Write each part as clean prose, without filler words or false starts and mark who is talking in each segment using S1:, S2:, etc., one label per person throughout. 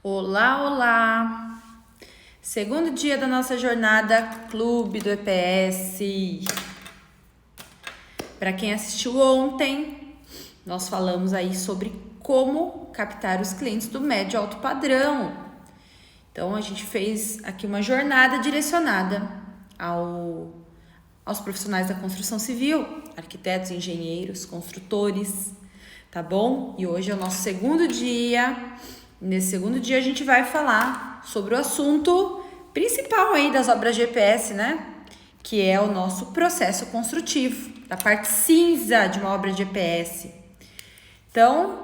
S1: Olá, olá! Segundo dia da nossa jornada Clube do EPS. Para quem assistiu ontem, nós falamos aí sobre como captar os clientes do médio alto padrão. Então, a gente fez aqui uma jornada direcionada aos profissionais da construção civil, arquitetos, engenheiros, construtores, tá bom? E hoje é o nosso segundo dia. Nesse segundo dia a gente vai falar sobre o assunto principal aí das obras de EPS, né? Que é o nosso processo construtivo, da parte cinza de uma obra de EPS. Então,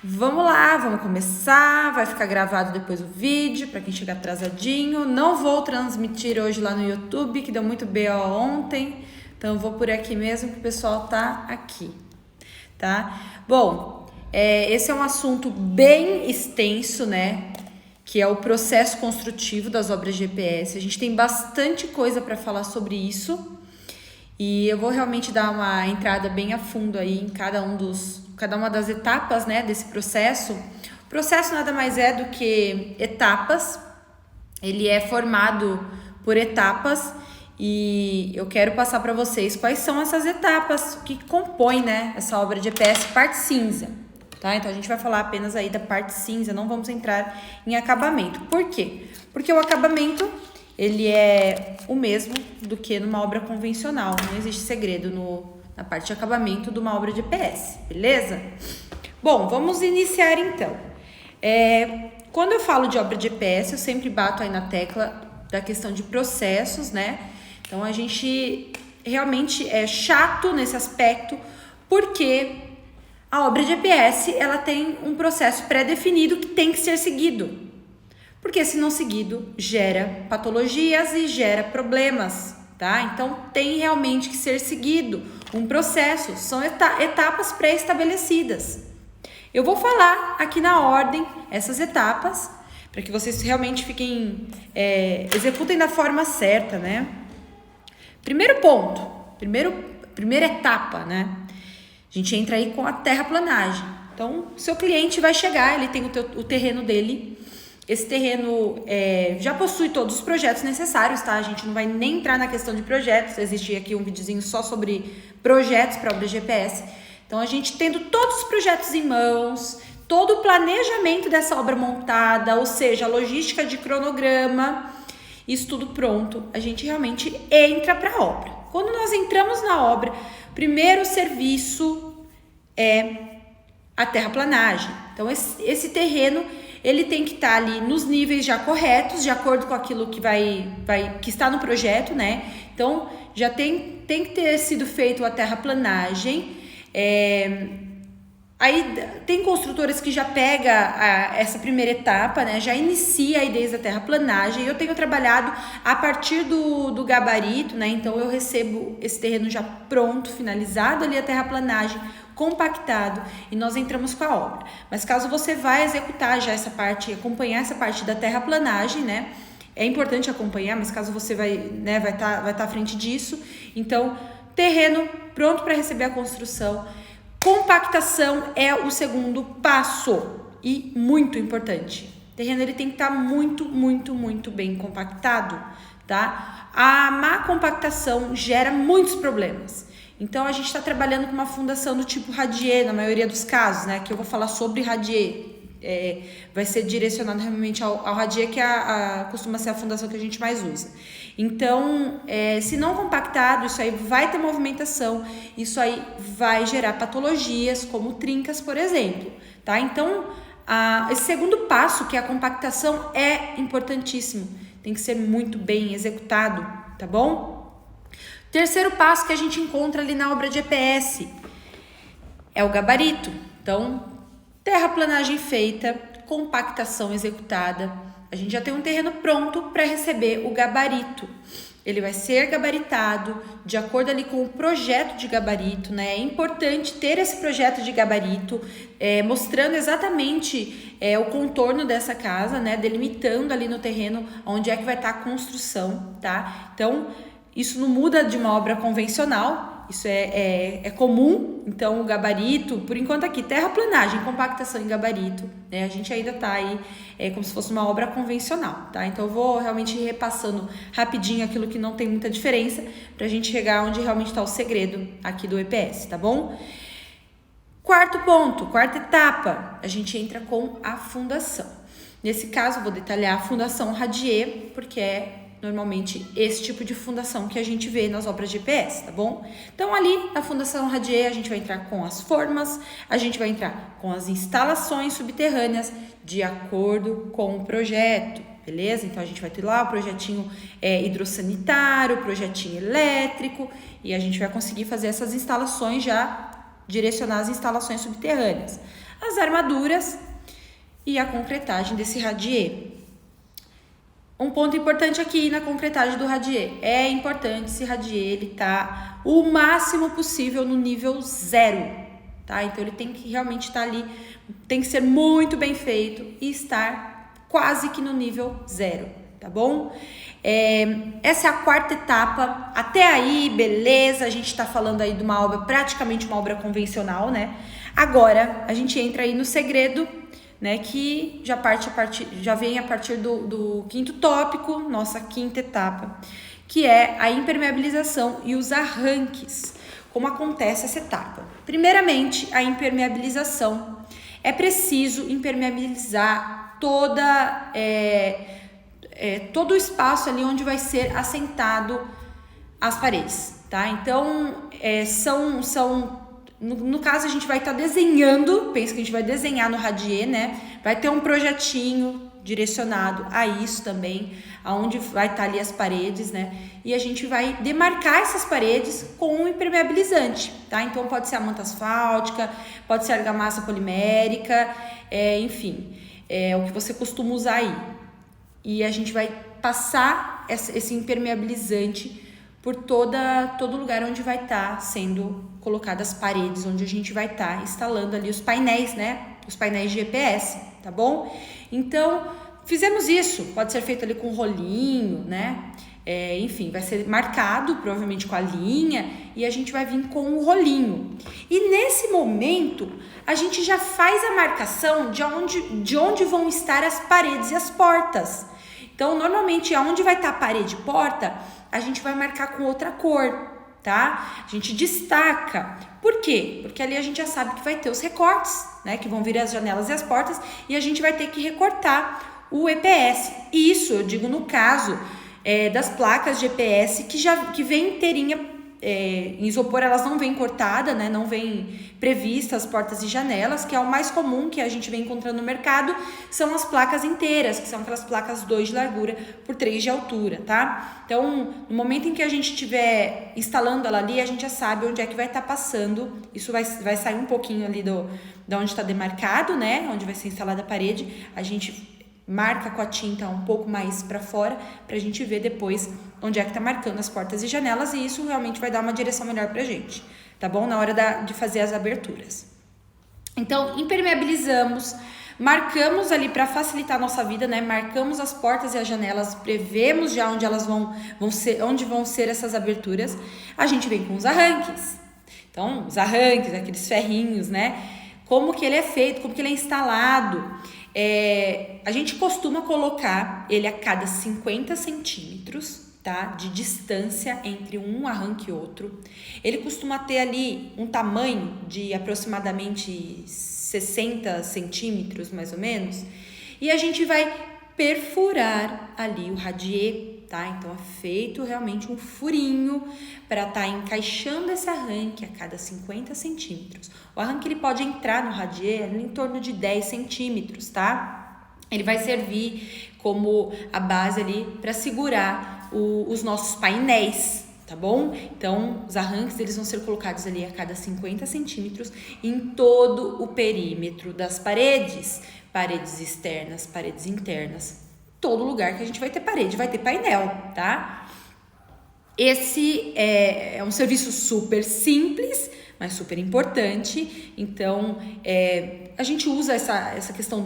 S1: vamos lá, vamos começar. Vai ficar gravado depois o vídeo para quem chegar atrasadinho. Não vou transmitir hoje lá no YouTube, que deu muito BO ontem. Então, eu vou por aqui mesmo que o pessoal tá aqui, tá? Bom, esse é um assunto bem extenso, né? Que é o processo construtivo das obras de EPS. A gente tem bastante coisa para falar sobre isso. E eu vou realmente dar uma entrada bem a fundo aí em cada uma das etapas, né, desse processo. O processo nada mais é do que etapas. Ele é formado por etapas e eu quero passar para vocês quais são essas etapas que compõem, né, essa obra de EPS parte cinza, tá? Então a gente vai falar apenas aí da parte cinza, não vamos entrar em acabamento. Por quê? Porque o acabamento ele é o mesmo do que numa obra convencional, não existe segredo na parte de acabamento de uma obra de EPS, beleza? Bom, vamos iniciar então. Quando eu falo de obra de EPS, eu sempre bato aí na tecla da questão de processos, né? Então, a gente realmente é chato nesse aspecto, porque a obra de EPS, ela tem um processo pré-definido que tem que ser seguido. Porque se não seguido, gera patologias e gera problemas, tá? Então, tem realmente que ser seguido um processo, são etapas pré-estabelecidas. Eu vou falar aqui na ordem essas etapas, para que vocês realmente executem da forma certa, né? Primeiro ponto, primeira etapa, né? A gente entra aí com a terraplanagem. Então, seu cliente vai chegar, ele tem o terreno dele. Esse terreno já possui todos os projetos necessários, tá? A gente não vai nem entrar na questão de projetos. Existe aqui um videozinho só sobre projetos para obras de EPS. Então, a gente tendo todos os projetos em mãos, todo o planejamento dessa obra montada, ou seja, a logística de cronograma, isso tudo pronto, a gente realmente entra para a obra. Quando nós entramos na obra, primeiro serviço é a terraplanagem. Então, esse terreno ele tem que estar ali nos níveis já corretos, de acordo com aquilo que está no projeto, né? Então, já tem que ter sido feito a terraplanagem. Aí tem construtores que já pega essa primeira etapa, né? Já inicia aí desde a terraplanagem. Eu tenho trabalhado a partir do gabarito, né? Então eu recebo esse terreno já pronto, finalizado ali a terraplanagem, compactado, e nós entramos com a obra. Mas caso você vá executar já essa parte, acompanhar essa parte da terraplanagem, né? É importante acompanhar, mas caso você vai estar à frente disso, então terreno pronto para receber a construção. Compactação é o segundo passo e muito importante. O terreno ele tem que estar muito, muito, muito bem compactado, tá? A má compactação gera muitos problemas. Então, a gente está trabalhando com uma fundação do tipo radier, na maioria dos casos, né? Que eu vou falar sobre radier. Vai ser direcionado realmente ao radier, que costuma ser a fundação que a gente mais usa. Então, se não compactado, isso aí vai ter movimentação, isso aí vai gerar patologias, como trincas, por exemplo, tá? Então, esse segundo passo, que é a compactação, é importantíssimo, tem que ser muito bem executado, tá bom? Terceiro passo que a gente encontra ali na obra de EPS é o gabarito. Então, terraplanagem feita, compactação executada, a gente já tem um terreno pronto para receber o gabarito. Ele vai ser gabaritado de acordo ali com o projeto de gabarito, né? É importante ter esse projeto de gabarito, mostrando exatamente o contorno dessa casa, né? Delimitando ali no terreno onde é que vai estar a construção, tá? Então, isso não muda de uma obra convencional, isso é comum. Então, o gabarito, por enquanto aqui, terraplanagem, compactação em gabarito, né? A gente ainda tá aí como se fosse uma obra convencional, tá? Então, eu vou realmente ir repassando rapidinho aquilo que não tem muita diferença pra gente chegar onde realmente tá o segredo aqui do EPS, tá bom? Quarto ponto, quarta etapa, a gente entra com a fundação. Nesse caso, vou detalhar a fundação radier, porque é normalmente esse tipo de fundação que a gente vê nas obras de EPS, tá bom? Então, ali na fundação radier, a gente vai entrar com as formas, a gente vai entrar com as instalações subterrâneas de acordo com o projeto, beleza? Então, a gente vai ter lá o projetinho hidrossanitário, o projetinho elétrico, e a gente vai conseguir fazer essas instalações já, direcionar as instalações subterrâneas, as armaduras e a concretagem desse radier. Um ponto importante aqui na concretagem do radier, é importante esse radier ele tá o máximo possível no nível 0, tá? Então ele tem que realmente estar ali, tem que ser muito bem feito e estar quase que no nível 0, tá bom? Essa é a quarta etapa. Até aí, beleza, a gente tá falando aí de uma obra, praticamente uma obra convencional, né? Agora, a gente entra aí no segredo, né, que já vem a partir do quinto tópico, nossa quinta etapa, que é a impermeabilização e os arranques. Como acontece essa etapa? Primeiramente, a impermeabilização. É preciso impermeabilizar todo o espaço ali onde vai ser assentado as paredes, tá? Então, no caso, a gente vai estar desenhando, pensa que a gente vai desenhar no radier, né? Vai ter um projetinho direcionado a isso também, aonde vai estar ali as paredes, né? E a gente vai demarcar essas paredes com um impermeabilizante, tá? Então, pode ser a manta asfáltica, pode ser a argamassa polimérica, enfim, o que você costuma usar aí. E a gente vai passar esse impermeabilizante por todo lugar onde vai estar sendo colocadas as paredes, onde a gente vai estar instalando ali os painéis, né? Os painéis de EPS, tá bom? Então, fizemos isso. Pode ser feito ali com rolinho, né? Enfim, vai ser marcado, provavelmente com a linha, e a gente vai vir com o rolinho. E nesse momento, a gente já faz a marcação de onde vão estar as paredes e as portas. Então, normalmente, aonde vai estar a parede e porta, a gente vai marcar com outra cor, tá? A gente destaca. Por quê? Porque ali a gente já sabe que vai ter os recortes, né? Que vão vir as janelas e as portas, e a gente vai ter que recortar o EPS. Isso, eu digo no caso das placas de EPS que vem inteirinha em isopor, elas não vêm cortadas, né? Não vêm previstas portas e janelas, que é o mais comum que a gente vem encontrando no mercado, são as placas inteiras, que são aquelas placas 2 de largura por 3 de altura, tá? Então, no momento em que a gente estiver instalando ela ali, a gente já sabe onde é que vai estar passando. Isso vai sair um pouquinho ali da onde está demarcado, né? Onde vai ser instalada a parede. A gente marca com a tinta um pouco mais para fora, pra gente ver depois onde é que tá marcando as portas e janelas, e isso realmente vai dar uma direção melhor pra gente, tá bom? Na hora de fazer as aberturas. Então, impermeabilizamos, marcamos ali para facilitar a nossa vida, né? Marcamos as portas e as janelas, prevemos já onde elas onde vão ser essas aberturas. A gente vem com os arranques. Então, os arranques, aqueles ferrinhos, né? Como que ele é feito, como que ele é instalado. A gente costuma colocar ele a cada 50 centímetros, tá? De distância entre um arranque e outro. Ele costuma ter ali um tamanho de aproximadamente 60 centímetros, mais ou menos. E a gente vai perfurar ali o radier, tá? Então, é feito realmente um furinho para estar encaixando esse arranque a cada 50 centímetros. O arranque ele pode entrar no radier em torno de 10 centímetros, tá? Ele vai servir como a base ali para segurar os nossos painéis, tá bom? Então, os arranques eles vão ser colocados ali a cada 50 centímetros em todo o perímetro das paredes externas, paredes internas, todo lugar que a gente vai ter parede, vai ter painel, tá? Esse é um serviço super simples, mas super importante. Então, a gente usa essa questão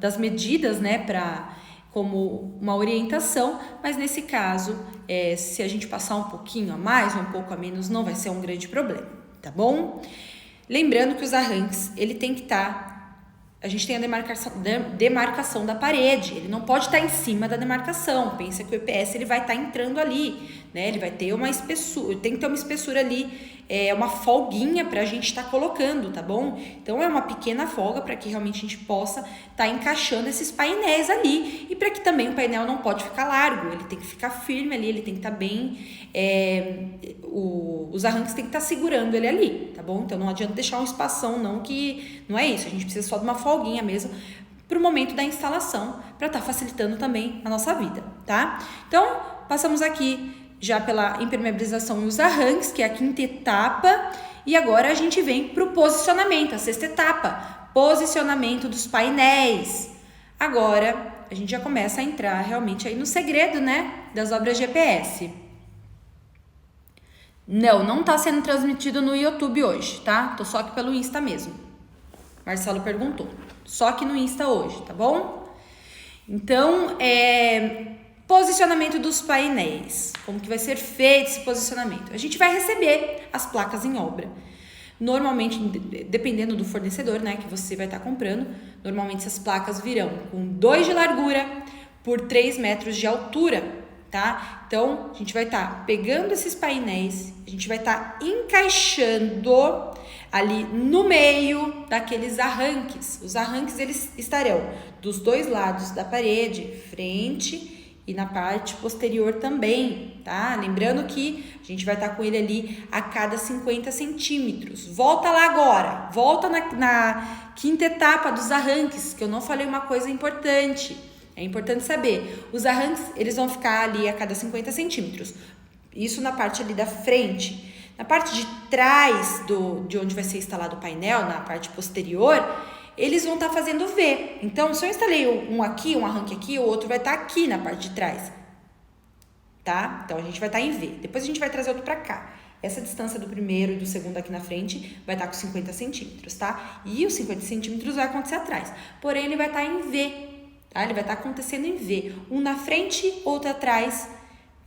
S1: das medidas, né, para como uma orientação, mas nesse caso, se a gente passar um pouquinho a mais ou um pouco a menos, não vai ser um grande problema, tá bom? Lembrando que os arranques, ele tem que estar, a gente tem a demarcação da parede, ele não pode estar em cima da demarcação. Pensa que o EPS ele vai estar entrando ali, né? Ele vai ter uma espessura, tem que ter uma espessura ali, uma folguinha para a gente estar colocando, tá bom? Então é uma pequena folga para que realmente a gente possa estar encaixando esses painéis ali, e para que também o painel não pode ficar largo, ele tem que ficar firme ali, ele tem que estar bem, os arranques tem que estar segurando ele ali, tá bom? Então não adianta deixar um espação não, que não é isso, a gente precisa só de uma folguinha mesmo para o momento da instalação, para estar facilitando também a nossa vida, tá? Então passamos aqui já pela impermeabilização e os arranques, que é a 5ª etapa, e agora a gente vem para o posicionamento, a 6ª etapa, posicionamento dos painéis. Agora a gente já começa a entrar realmente aí no segredo, né, das obras de EPS. Não tá sendo transmitido no YouTube hoje, tá? Tô só aqui pelo Insta mesmo. Marcelo perguntou. Só aqui no Insta hoje, tá bom? Então, posicionamento dos painéis. Como que vai ser feito esse posicionamento? A gente vai receber as placas em obra. Normalmente, dependendo do fornecedor, né, que você vai estar comprando, normalmente essas placas virão com 2 de largura por 3 metros de altura, tá? Então, a gente vai estar pegando esses painéis, a gente vai estar encaixando ali no meio daqueles arranques. Os arranques, eles estarão dos 2 lados da parede, frente e na parte posterior também, tá? Lembrando que a gente vai estar com ele ali a cada 50 centímetros. Volta lá agora, volta na 5ª etapa dos arranques, que eu não falei uma coisa importante. É importante saber, os arranques, eles vão ficar ali a cada 50 centímetros. Isso na parte ali da frente. Na parte de trás de onde vai ser instalado o painel, na parte posterior, eles vão estar fazendo V. Então, se eu instalei um aqui, um arranque aqui, o outro vai estar aqui na parte de trás, tá? Então, a gente vai estar em V. Depois a gente vai trazer outro para cá. Essa distância do primeiro e do segundo aqui na frente vai estar com 50 centímetros, tá? E os 50 centímetros vai acontecer atrás. Porém, ele vai estar em V, tá? Ele vai estar acontecendo em V. Um na frente, outro atrás,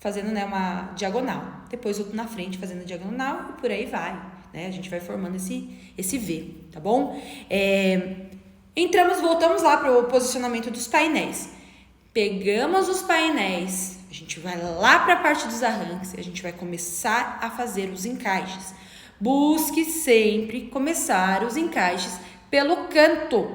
S1: fazendo, né, uma diagonal. Depois outro na frente, fazendo diagonal, e por aí vai, né? A gente vai formando esse V, tá bom? Voltamos lá para o posicionamento dos painéis. Pegamos os painéis, a gente vai lá para a parte dos arranques e a gente vai começar a fazer os encaixes. Busque sempre começar os encaixes pelo canto,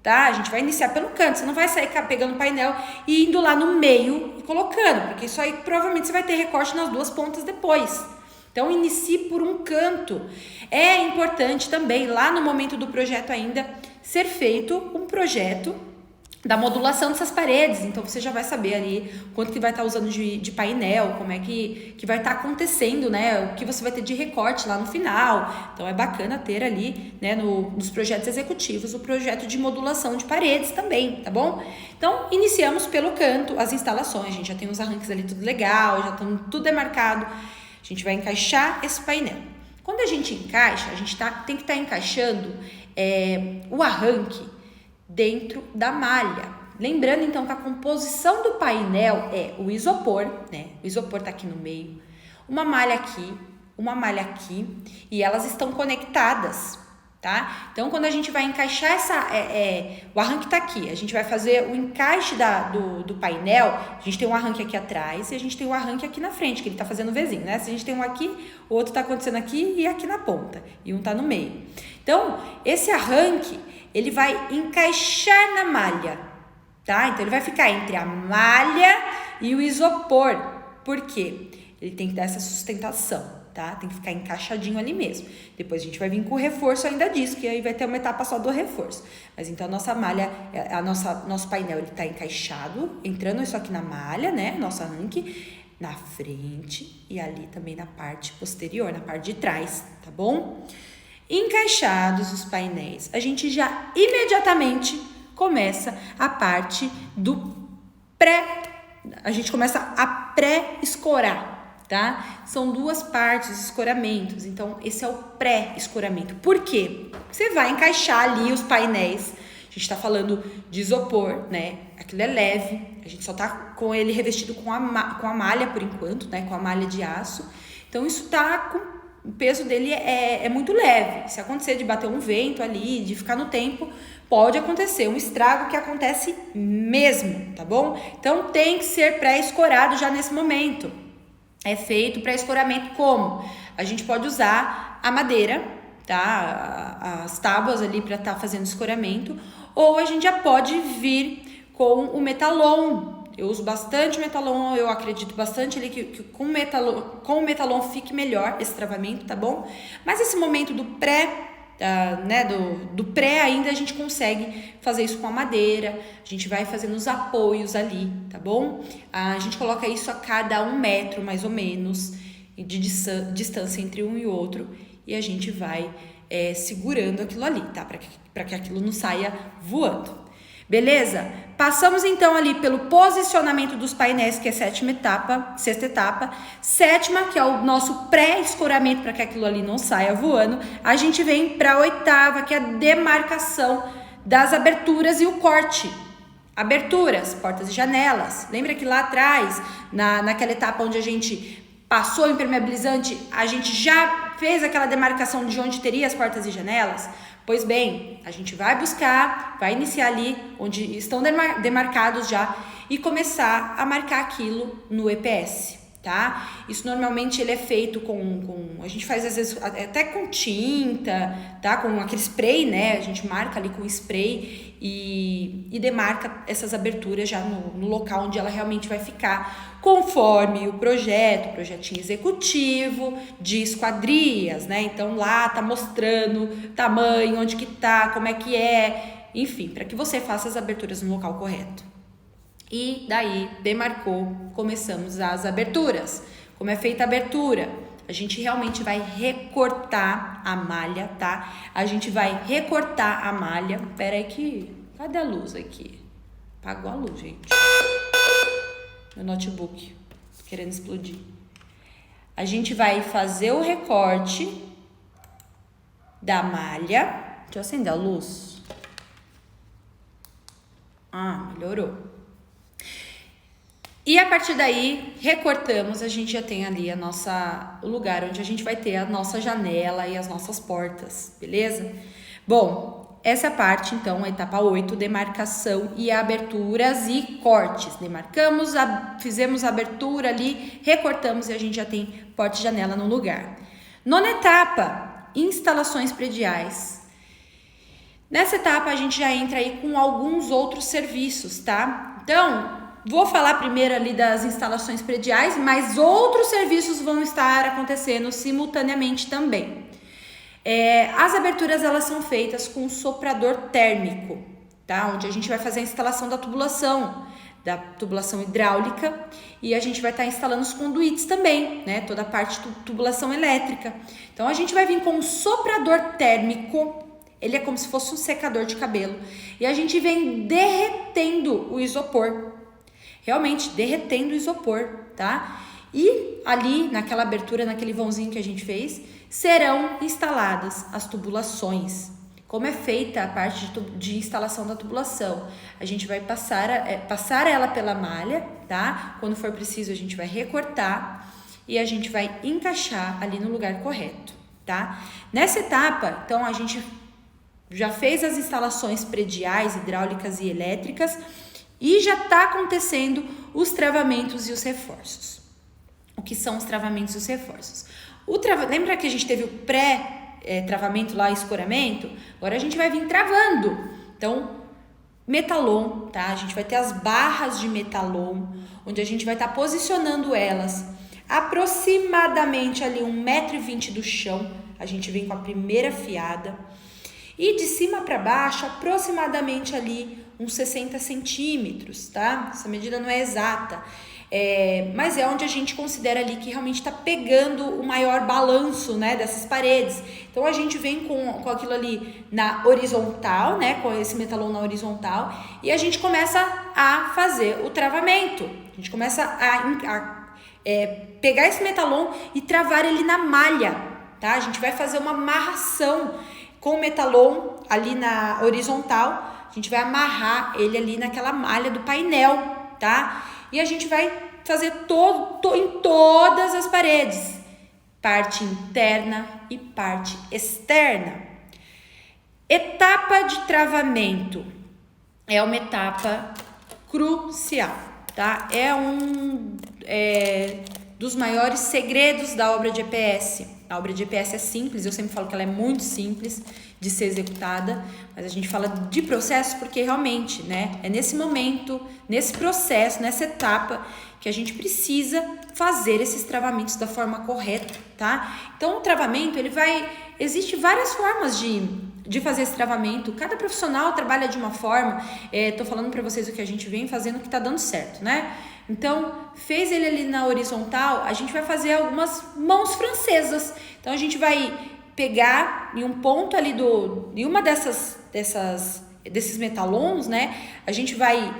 S1: tá? A gente vai iniciar pelo canto, você não vai sair pegando o painel e indo lá no meio e colocando, porque isso aí provavelmente você vai ter recorte nas 2 pontas depois. Então, inicie por um canto. É importante também, lá no momento do projeto ainda, ser feito um projeto da modulação dessas paredes. Então, você já vai saber ali quanto que vai estar usando de painel, como é que vai estar acontecendo, né? O que você vai ter de recorte lá no final. Então, é bacana ter ali, né, nos projetos executivos, o projeto de modulação de paredes também, tá bom? Então, iniciamos pelo canto, as instalações. A gente já tem os arranques ali tudo legal, já estão tudo demarcado. A gente vai encaixar esse painel. Quando a gente encaixa, a gente tem que estar encaixando o arranque dentro da malha. Lembrando, então, que a composição do painel é o isopor, né? O isopor tá aqui no meio, uma malha aqui, e elas estão conectadas, tá? Então, quando a gente vai encaixar o arranque tá aqui, a gente vai fazer o encaixe do painel, a gente tem um arranque aqui atrás e a gente tem um arranque aqui na frente, que ele tá fazendo Vzinho, né? Se a gente tem um aqui, o outro tá acontecendo aqui e aqui na ponta, e um tá no meio. Então, esse arranque, ele vai encaixar na malha, tá? Então, ele vai ficar entre a malha e o isopor. Por quê? Ele tem que dar essa sustentação, tá? Tem que ficar encaixadinho ali mesmo. Depois a gente vai vir com o reforço ainda disso, que aí vai ter uma etapa só do reforço. Mas então, a nossa malha, nosso painel, ele tá encaixado, entrando isso aqui na malha, né? Nosso arranque na frente e ali também na parte posterior, na parte de trás, tá bom? Encaixados os painéis, a gente já imediatamente começa a parte a gente começa a pré-escorar, tá? São 2 partes, escoramentos, então esse é o pré-escoramento. Por quê? Você vai encaixar ali os painéis, a gente tá falando de isopor, né? Aquilo é leve, a gente só tá com ele revestido com a malha por enquanto, né? Com a malha de aço. Então isso tá com... O peso dele é muito leve. Se acontecer de bater um vento ali, de ficar no tempo, pode acontecer um estrago que acontece mesmo, tá bom? Então tem que ser pré-escorado já nesse momento. É feito pré-escoramento como? A gente pode usar a madeira, tá? As tábuas ali para estar fazendo escoramento, ou a gente já pode vir com o metalon. Eu uso bastante metalon, eu acredito bastante ali que com o metalon fique melhor esse travamento, tá bom? Mas esse momento do pré, né, do pré ainda a gente consegue fazer isso com a madeira, a gente vai fazendo os apoios ali, tá bom? A gente coloca isso a cada 1 metro, mais ou menos, de distância entre um e outro, e a gente vai segurando aquilo ali, tá? Para que aquilo não saia voando. Beleza? Passamos então ali pelo posicionamento dos painéis, que é sexta etapa. Sétima, que é o nosso pré-escoramento para que aquilo ali não saia voando. A gente vem para a 8ª, que é a demarcação das aberturas e o corte. Aberturas, portas e janelas. Lembra que lá atrás, naquela etapa onde a gente passou o impermeabilizante, a gente já fez aquela demarcação de onde teria as portas e janelas? Pois bem, a gente vai buscar, vai iniciar ali onde estão demarcados já e começar a marcar aquilo no EPS, tá? Isso normalmente ele é feito a gente faz às vezes até com tinta, tá? Com aquele spray, né? A gente marca ali com spray e demarca essas aberturas já no local onde ela realmente vai ficar, conforme o projetinho executivo de esquadrias, né? Então lá tá mostrando tamanho, onde que tá, como é que é, enfim, para que você faça as aberturas no local correto. E daí, demarcou, começamos as aberturas. Como é feita a abertura? A gente realmente vai recortar a malha, tá? A gente vai recortar a malha. Pera aí que... Cadê a luz aqui? Apagou a luz, gente. Meu notebook. Querendo explodir. A gente vai fazer o recorte da malha. Deixa eu acender a luz. Melhorou. E a partir daí, recortamos, a gente já tem ali o lugar onde a gente vai ter a nossa janela e as nossas portas, beleza? Bom, essa parte, então, a etapa 8, demarcação e aberturas e cortes. Demarcamos, fizemos a abertura ali, recortamos e a gente já tem porta e janela no lugar. 9ª etapa, instalações prediais. Nessa etapa, a gente já entra aí com alguns outros serviços, tá? Então... Vou falar primeiro ali das instalações prediais, mas outros serviços vão estar acontecendo simultaneamente também. As aberturas, elas são feitas com soprador térmico, tá? Onde a gente vai fazer a instalação da tubulação hidráulica, e a gente vai estar instalando os conduítes também, né? Toda a parte de tubulação elétrica. Então, a gente vai vir com um soprador térmico, ele é como se fosse um secador de cabelo, e a gente vem derretendo o isopor. Realmente derretendo o isopor, tá? E ali, naquela abertura, naquele vãozinho que a gente fez, serão instaladas as tubulações. Como é feita a parte de instalação da tubulação? A gente vai passar ela pela malha, tá? Quando for preciso, a gente vai recortar e a gente vai encaixar ali no lugar correto, tá? Nessa etapa, então, a gente já fez as instalações prediais, hidráulicas e elétricas, e já está acontecendo os travamentos e os reforços. O que são os travamentos e os reforços? Lembra que a gente teve o pré-travamento lá, escoramento? Agora a gente vai vir travando. Então, metalon, tá? A gente vai ter as barras de metalon, onde a gente vai estar posicionando elas aproximadamente ali 1,20 m do chão. A gente vem com a primeira fiada. E de cima para baixo, aproximadamente ali uns 60 centímetros, tá? Essa medida não é exata, mas é onde a gente considera ali que realmente está pegando o maior balanço, né, dessas paredes. Então, a gente vem com aquilo ali na horizontal, né, com esse metalon na horizontal, e a gente começa a fazer o travamento. A gente começa a pegar esse metalon e travar ele na malha, tá? A gente vai fazer uma amarração com o metalon ali na horizontal a gente vai amarrar ele ali naquela malha do painel, tá? E a gente vai fazer em todas as paredes, parte interna e parte externa. Etapa de travamento é uma etapa crucial, tá? É um dos maiores segredos da obra de EPS. A obra de EPS é simples, eu sempre falo que ela é muito simples de ser executada, mas a gente fala de processo porque realmente, né, é nesse momento, nesse processo, nessa etapa que a gente precisa fazer esses travamentos da forma correta, tá? Então, o travamento, existe várias formas de fazer esse travamento, cada profissional trabalha de uma forma, tô falando para vocês o que a gente vem fazendo que tá dando certo, né? Então, fez ele ali na horizontal, a gente vai fazer algumas mãos francesas. Então, a gente vai pegar em um ponto ali em uma desses metalons, né? A gente vai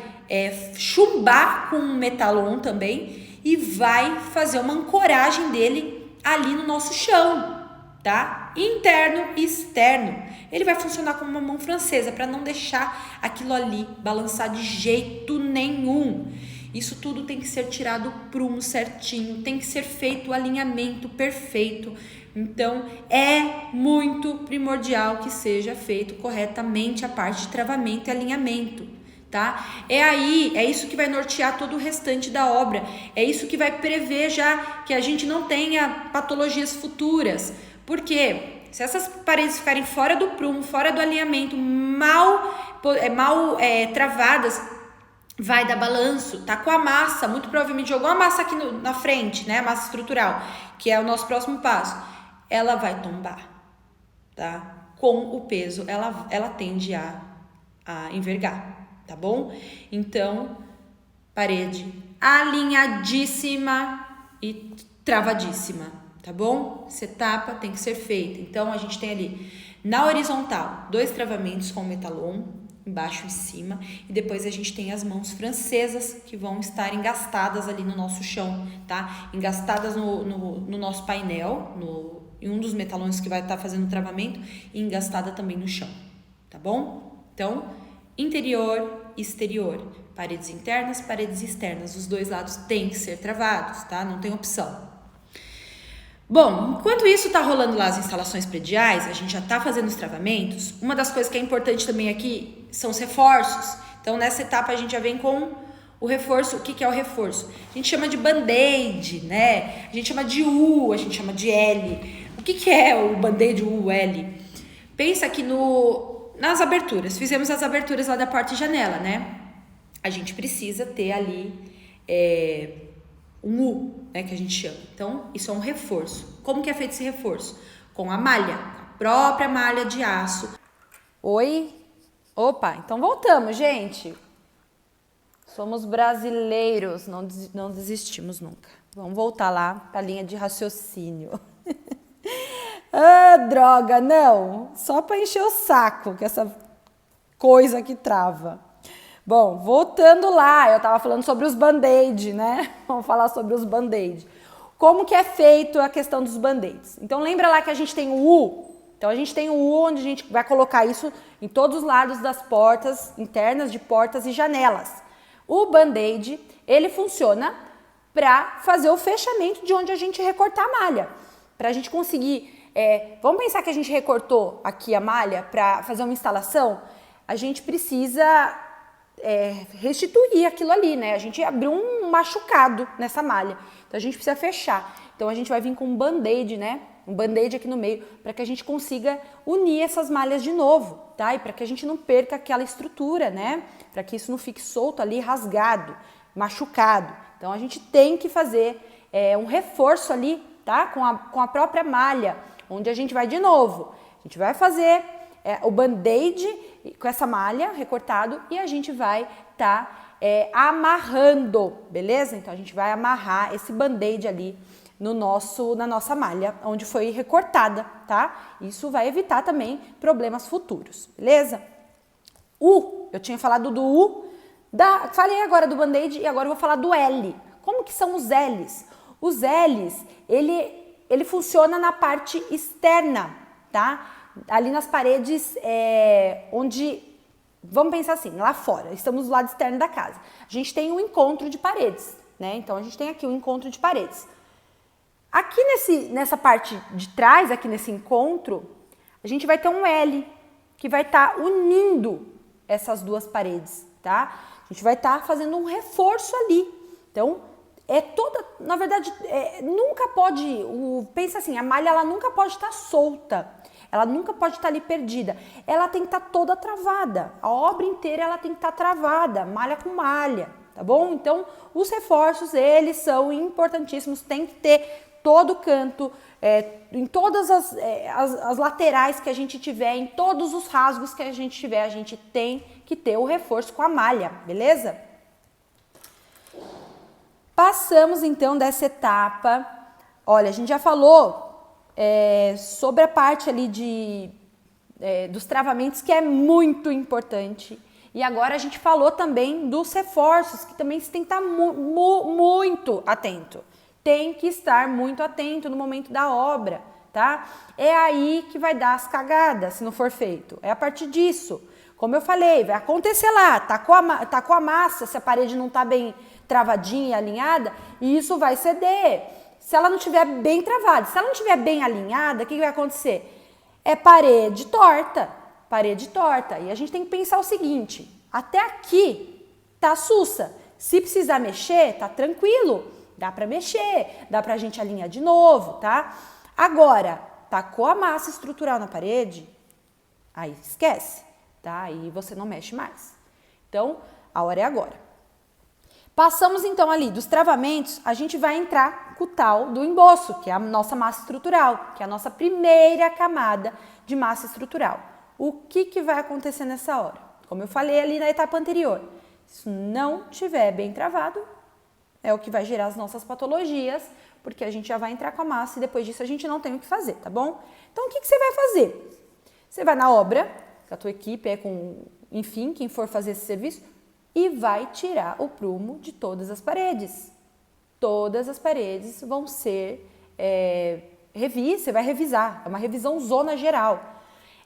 S1: chumbar com um metalon também e vai fazer uma ancoragem dele ali no nosso chão, tá? Interno e externo. Ele vai funcionar como uma mão francesa para não deixar aquilo ali balançar de jeito nenhum. Isso tudo tem que ser tirado o prumo certinho, tem que ser feito o alinhamento perfeito. Então, é muito primordial que seja feito corretamente a parte de travamento e alinhamento, tá? É isso que vai nortear todo o restante da obra. É isso que vai prever já que a gente não tenha patologias futuras. Por quê? Se essas paredes ficarem fora do prumo, fora do alinhamento, mal travadas, vai dar balanço, tá com a massa, muito provavelmente jogou a massa aqui na frente, né, a massa estrutural, que é o nosso próximo passo, ela vai tombar, tá? Com o peso, ela tende a envergar, tá bom? Então, parede alinhadíssima e travadíssima, tá bom? Essa etapa tem que ser feita. Então, a gente tem ali, na horizontal, 2 travamentos com metalon, embaixo e em cima, e depois a gente tem as mãos francesas que vão estar engastadas ali no nosso chão, tá? Engastadas no nosso painel, em um dos metalões que vai estar fazendo o travamento, e engastada também no chão, tá bom? Então, interior e exterior, paredes internas, paredes externas, os dois lados têm que ser travados, tá? Não tem opção. Bom, enquanto isso tá rolando lá as instalações prediais, a gente já tá fazendo os travamentos, uma das coisas que é importante também aqui são os reforços. Então, nessa etapa a gente já vem com o reforço. O que é o reforço? A gente chama de band-aid, né? A gente chama de U, a gente chama de L. O que é o band-aid, U, L? Pensa aqui nas aberturas. Fizemos as aberturas lá da porta e janela, né? A gente precisa ter ali um U, né, que a gente chama. Então, isso é um reforço. Como que é feito esse reforço? Com a malha, com a própria malha de aço. Oi? Opa, então voltamos, gente. Somos brasileiros, não desistimos nunca. Vamos voltar lá para a linha de raciocínio. Ah, droga, não. Só para encher o saco, que essa coisa que trava. Bom, voltando lá, eu estava falando sobre os band-aid, né? Vamos falar sobre os band-aid. Como que é feito a questão dos band-aids? Então, lembra lá que a gente tem o U? Então, a gente tem o U onde a gente vai colocar isso em todos os lados das portas internas de portas e janelas. O band-aid, ele funciona para fazer o fechamento de onde a gente recortar a malha. Para a gente conseguir... vamos pensar que a gente recortou aqui a malha para fazer uma instalação? A gente precisa... restituir aquilo ali, né? A gente abriu um machucado nessa malha, então a gente precisa fechar. Então a gente vai vir com um band-aid, né? Um band-aid aqui no meio, para que a gente consiga unir essas malhas de novo, tá? E para que a gente não perca aquela estrutura, né? Para que isso não fique solto ali, rasgado, machucado. Então a gente tem que fazer um reforço ali, tá? Com a própria malha, onde a gente vai de novo. A gente vai fazer o band-aid com essa malha recortado e a gente vai amarrando, beleza? Então a gente vai amarrar esse band-aid ali na nossa malha, onde foi recortada, tá? Isso vai evitar também problemas futuros, beleza? Eu tinha falado do U, falei agora do band-aid e agora eu vou falar do L. Como que são os L's? Os L's, ele funciona na parte externa, tá? Ali nas paredes onde
S2: vamos pensar assim, lá fora, estamos do lado externo da casa. A gente tem um encontro de paredes, né? Então, a gente tem aqui um encontro de paredes. Aqui nessa parte de trás, aqui nesse encontro, a gente vai ter um L, que vai estar unindo essas duas paredes, tá? A gente vai estar fazendo um reforço ali. Então, na verdade, nunca pode, pensa assim, a malha ela nunca pode estar solta, ela nunca pode estar ali perdida, ela tem que estar toda travada, a obra inteira ela tem que estar travada, malha com malha, tá bom? Então, os reforços, eles são importantíssimos, tem que ter todo canto, em todas as laterais que a gente tiver, em todos os rasgos que a gente tiver, a gente tem que ter o reforço com a malha, beleza? Passamos então dessa etapa. Olha, a gente já falou sobre a parte ali dos travamentos, que é muito importante. E agora a gente falou também dos reforços, que também você tem que estar muito atento. Tem que estar muito atento no momento da obra, tá? É aí que vai dar as cagadas, se não for feito. É a partir disso. Como eu falei, vai acontecer lá, tacou a massa, se a parede não tá bem travadinha e alinhada, e isso vai ceder. Se ela não estiver bem travada, se ela não estiver bem alinhada, o que vai acontecer? É parede torta. E a gente tem que pensar o seguinte, até aqui tá sussa. Se precisar mexer, tá tranquilo. Dá para mexer, dá pra gente alinhar de novo, tá? Agora, tacou a massa estrutural na parede, aí esquece, tá? Aí você não mexe mais. Então, a hora é agora. Passamos então ali dos travamentos, a gente vai entrar com o tal do emboço, que é a nossa massa estrutural, que é a nossa primeira camada de massa estrutural. O que vai acontecer nessa hora? Como eu falei ali na etapa anterior, se não estiver bem travado, é o que vai gerar as nossas patologias, porque a gente já vai entrar com a massa e depois disso a gente não tem o que fazer, tá bom? Então, o que você vai fazer? Você vai na obra, com a tua equipe, enfim, quem for fazer esse serviço, e vai tirar o prumo de todas as paredes. Todas as paredes vão ser você vai revisar, é uma revisão zona geral.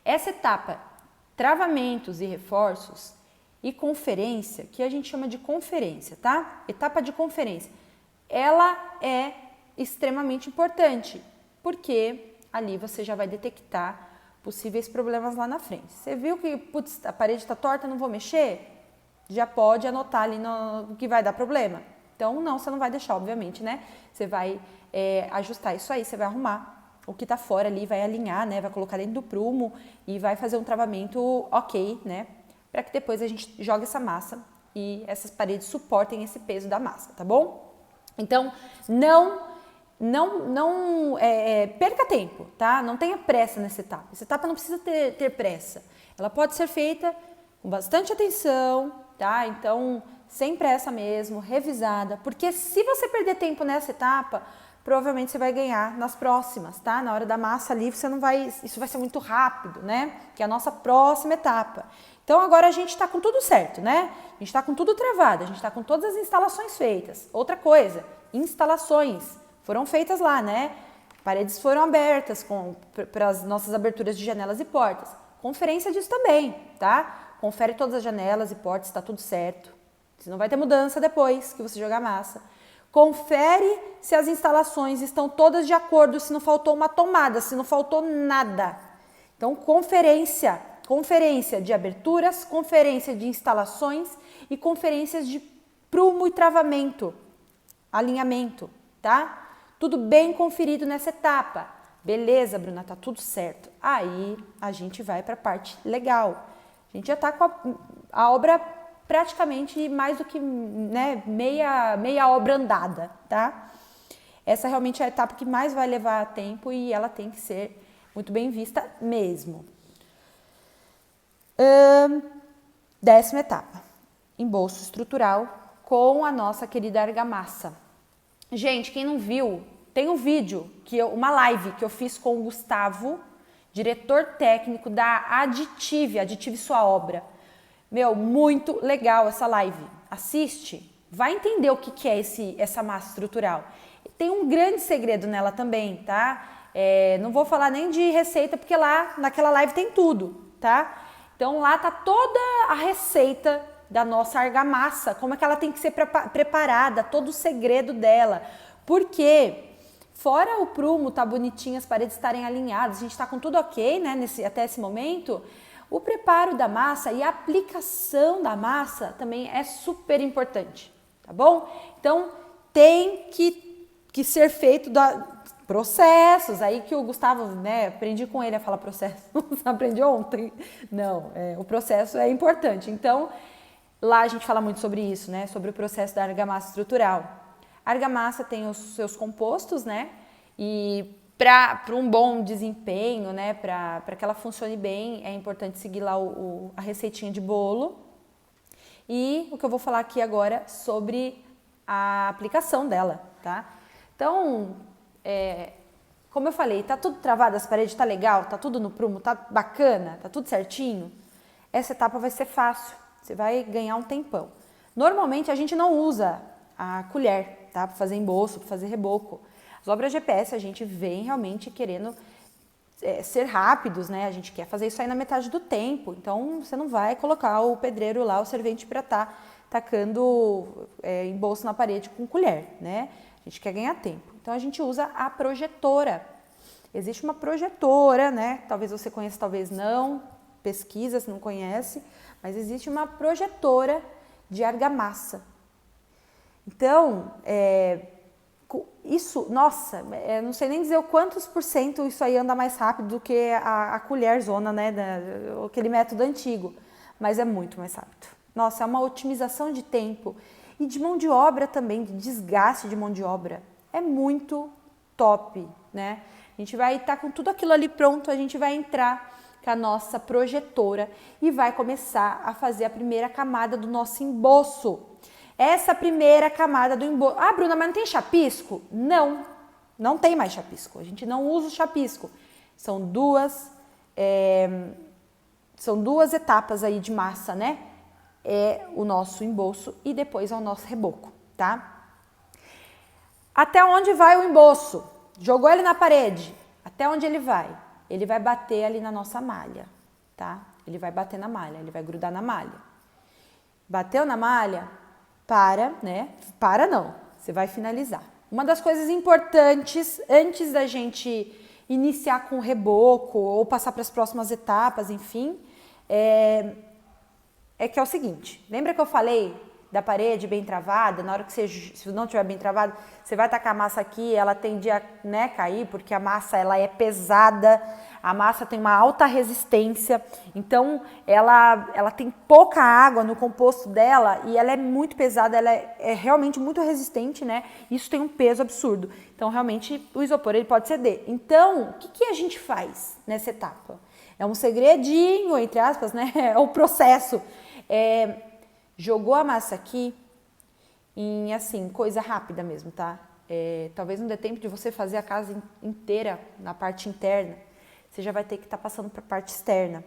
S2: Essa etapa, travamentos e reforços, e conferência, que a gente chama de conferência, tá? Etapa de conferência. Ela é extremamente importante, porque ali você já vai detectar possíveis problemas lá na frente. Você viu que, putz, a parede está torta, não vou mexer? Já pode anotar ali no que vai dar problema. Então, não, você não vai deixar, obviamente, né? Você vai ajustar isso aí, você vai arrumar o que está fora ali, vai alinhar, né? Vai colocar dentro do prumo e vai fazer um travamento ok, né? Para que depois a gente jogue essa massa e essas paredes suportem esse peso da massa, tá bom? Então, não perca tempo, tá? Não tenha pressa nessa etapa. Essa etapa não precisa ter pressa. Ela pode ser feita com bastante atenção, tá? Então, sem pressa mesmo, revisada, porque se você perder tempo nessa etapa, provavelmente você vai ganhar nas próximas, tá? Na hora da massa ali, isso vai ser muito rápido, né? Que é a nossa próxima etapa. Então, agora a gente está com tudo certo, né? A gente está com tudo travado, a gente está com todas as instalações feitas. Outra coisa, instalações foram feitas lá, né? Paredes foram abertas para as nossas aberturas de janelas e portas. Conferência disso também, tá? Confere todas as janelas e portas, está tudo certo. Se não vai ter mudança depois que você jogar massa. Confere se as instalações estão todas de acordo, se não faltou uma tomada, se não faltou nada. Então, conferência de aberturas, conferência de instalações e conferências de prumo e travamento, alinhamento, tá? Tudo bem conferido nessa etapa. Beleza, Bruna, tá tudo certo. Aí a gente vai para a parte legal. A gente já tá com a obra praticamente mais do que, né, meia obra andada, tá? Essa realmente é a etapa que mais vai levar tempo e ela tem que ser muito bem vista mesmo. 10ª etapa, embolso estrutural com a nossa querida argamassa. Gente, quem não viu, tem um vídeo, uma live que eu fiz com o Gustavo, diretor técnico da Aditive Sua Obra. Meu, muito legal essa live. Assiste, vai entender o que é essa massa estrutural. Tem um grande segredo nela também, tá? Não vou falar nem de receita, porque lá naquela live tem tudo, tá? Então lá tá toda a receita da nossa argamassa, como é que ela tem que ser preparada, todo o segredo dela. Porque fora o prumo tá bonitinho, as paredes estarem alinhadas, a gente tá com tudo ok, né, até esse momento, o preparo da massa e a aplicação da massa também é super importante, tá bom? Então tem que ser feito processos, aí que o Gustavo, né, aprendi com ele a falar processo, aprendi ontem. Não, o processo é importante. Então, lá a gente fala muito sobre isso, né, sobre o processo da argamassa estrutural. A argamassa tem os seus compostos, né, e para um bom desempenho, né, para que ela funcione bem, é importante seguir lá a receitinha de bolo. E o que eu vou falar aqui agora sobre a aplicação dela, tá? Então, como eu falei, tá tudo travado, as paredes tá legal, tá tudo no prumo, tá bacana, tá tudo certinho. Essa etapa vai ser fácil, você vai ganhar um tempão. Normalmente a gente não usa a colher, tá? Para fazer embolso, para fazer reboco. As obras GPS a gente vem realmente querendo ser rápidos, né? A gente quer fazer isso aí na metade do tempo. Então você não vai colocar o pedreiro lá, o servente para estar tacando embolso na parede com colher, né? A gente quer ganhar tempo. Então a gente usa a projetora. Existe uma projetora, né? Talvez você conheça, talvez não. Pesquisa se não conhece, mas existe uma projetora de argamassa. Então, isso, nossa, não sei nem dizer o quantos por cento isso aí anda mais rápido do que a colher zona, né, aquele método antigo, mas é muito mais rápido. Nossa, é uma otimização de tempo e de mão de obra também, de desgaste de mão de obra. É muito top, né? A gente vai estar com tudo aquilo ali pronto, a gente vai entrar com a nossa projetora e vai começar a fazer a primeira camada do nosso emboço. Essa primeira camada do emboço... Ah, Bruna, mas não tem chapisco? Não, não tem mais chapisco. A gente não usa o chapisco. São duas etapas aí de massa, né? É o nosso emboço e depois é o nosso reboco, tá? Até onde vai o emboço? Jogou ele na parede. Até onde ele vai? Ele vai bater ali na nossa malha, tá? Ele vai bater na malha, ele vai grudar na malha. Bateu na malha, para, né? Para não, você vai finalizar. Uma das coisas importantes, antes da gente iniciar com o reboco ou passar para as próximas etapas, enfim, é que é o seguinte, lembra que eu falei da parede bem travada? Na hora que se não estiver bem travada, você vai tacar a massa aqui, ela tende a, né, cair, porque a massa ela é pesada, a massa tem uma alta resistência, então ela tem pouca água no composto dela e ela é muito pesada, ela é realmente muito resistente, né? Isso tem um peso absurdo. Então, realmente, o isopor ele pode ceder. Então, o que a gente faz nessa etapa? É um segredinho, entre aspas, né? É o processo. Jogou a massa aqui em, assim, coisa rápida mesmo, tá? Talvez não dê tempo de você fazer a casa inteira na parte interna. Você já vai ter que estar passando para a parte externa.